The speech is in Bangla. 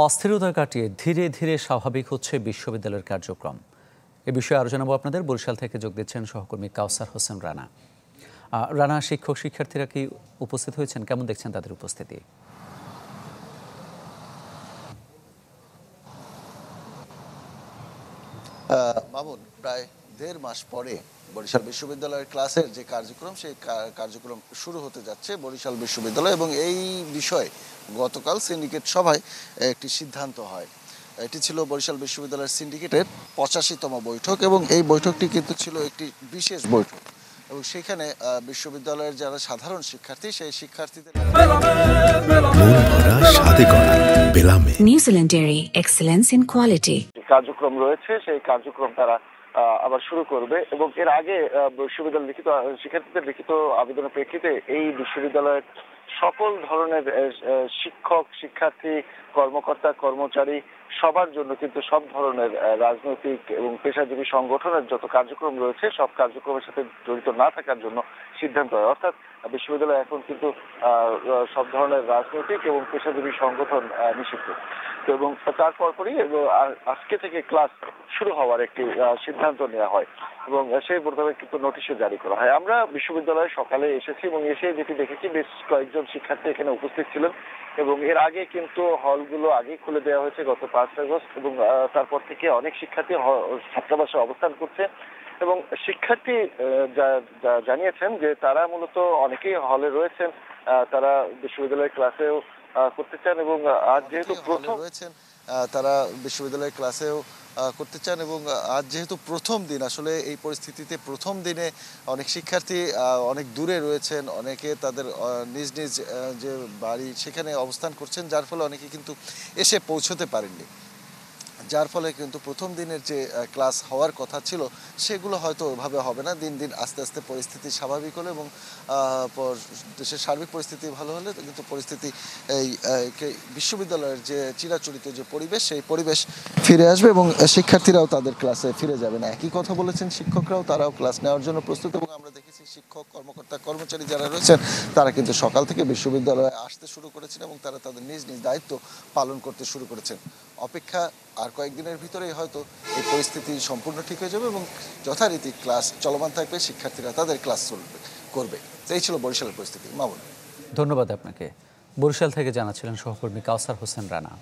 অস্থিরতা কাটিয়ে ধীরে ধীরে স্বাভাবিক হচ্ছে বিশ্ববিদ্যালয়ের কার্যক্রম। এ বিষয়ে আরও জানাবো আপনাদের। বরিশাল থেকে যোগ দিচ্ছেন সহকর্মী কাউসার হোসেন রানা। রানা, শিক্ষক শিক্ষার্থীরা কি উপস্থিত হয়েছেন? কেমন দেখছেন তাদের উপস্থিতি? মামুন, প্রায় 1.5 মাস পরে বরিশাল বিশ্ববিদ্যালয়ের ক্লাসের যে কার্যক্রম সেই কার্যক্রম শুরু হতে যাচ্ছে বরিশাল বিশ্ববিদ্যালয়, এবং এই বিষয়ে গতকাল সিন্ডিকেট সভায় একটি সিদ্ধান্ত হয়। এটি ছিল বরিশাল বিশ্ববিদ্যালয়ের সিন্ডিকেটের 85তম বৈঠক, এবং এই বৈঠকটি কিন্তু ছিল একটি বিশেষ বৈঠক, এবং সেখানে বিশ্ববিদ্যালয়ের যারা সাধারণ শিক্ষার্থী সেই শিক্ষার্থীদের New Zealand dairy, excellence in quality কার্যক্রম রয়েছে সেই কার্যক্রম তারা আবার শুরু করবে। এবং এর আগে বিশ্ববিদ্যালয় লিখিত শিক্ষার্থীদের লিখিত আবেদনের প্রেক্ষিতে এই বিশ্ববিদ্যালয়ের সকল ধরনের শিক্ষক, শিক্ষার্থী, কর্মকর্তা, কর্মচারী সবার জন্য কিন্তু সব ধরনের রাজনৈতিক এবং পেশাজীবী সংগঠনের যত কার্যক্রম রয়েছে সব কার্যক্রমের সাথে জড়িত না থাকার জন্য সিদ্ধান্ত হয়। অর্থাৎ বিশ্ববিদ্যালয় এখন কিন্তু সব ধরনের রাজনৈতিক এবং পেশাজীবী সংগঠন নিষিদ্ধ। এবং তারপরই আজকে থেকে ক্লাস শুরু হওয়ার একটি সিদ্ধান্ত নেওয়া হয়, এবং সেই প্রথমে কিন্তু নোটিশও জারি করা হয়। আমরা বিশ্ববিদ্যালয়ে সকালে এসেছি এবং এসে যেটি দেখেছি বেশ কয়েকজন শিক্ষার্থী এখানে উপস্থিত ছিলেন, এবং এর আগে কিন্তু হলগুলো আগেই খুলে দেওয়া হয়েছে গত 5 আগস্ট, এবং তারপর থেকে অনেক শিক্ষার্থী ছাত্রাবাসে অবস্থান করছে। এবং শিক্ষার্থী জানিয়েছেন যে তারা মূলত অনেকেই হলে রয়েছেন, তারা বিশ্ববিদ্যালয়ের ক্লাসেও করতে চান, এবং আজ যেহেতু তারা বিশ্ববিদ্যালয়ের ক্লাসেও করতে চান, এবং আজ যেহেতু প্রথম দিন, আসলে এই পরিস্থিতিতে প্রথম দিনে অনেক শিক্ষার্থী অনেক দূরে রয়েছেন, অনেকে তাদের নিজ নিজ যে বাড়ি সেখানে অবস্থান করছেন, যার ফলে অনেকে কিন্তু এসে পৌঁছতে পারেননি, যার ফলে কিন্তু প্রথম দিনের যে ক্লাস হওয়ার কথা ছিল সেগুলো হয়তো ওইভাবে হবে না। দিন দিন আস্তে আস্তে পরিস্থিতি স্বাভাবিক হলে এবং দেশের সার্বিক পরিস্থিতি ভালো হলে কিন্তু পরিস্থিতি এই বিশ্ববিদ্যালয়ের যে চিরাচরিত যে পরিবেশ সেই পরিবেশ ফিরে আসবে, এবং শিক্ষার্থীরাও তাদের ক্লাসে ফিরে যাবে না। একই কথা বলেছেন শিক্ষকরাও, তারাও ক্লাস নেওয়ার জন্য প্রস্তুত। এবং আমরা দেখেছি শিক্ষক, কর্মকর্তা, কর্মচারী যারা রয়েছেন তারা কিন্তু সকাল থেকে বিশ্ববিদ্যালয়ে আসতে শুরু করেছেন, এবং তারা তাদের নিজ নিজ দায়িত্ব পালন করতে শুরু করেছেন। অপেক্ষা আর কয়েকদিনের ভিতরেই হয়তো এই পরিস্থিতি সম্পূর্ণ ঠিক হয়ে যাবে এবং যথারীতি ক্লাস চলমান থাকবে, শিক্ষার্থীরা তাদের ক্লাস করবে। এই ছিল বরিশালের পরিস্থিতি। মামুন, ধন্যবাদ আপনাকে। বরিশাল থেকে জানাচ্ছিলেন সহকর্মী কাউসার হোসেন রানা।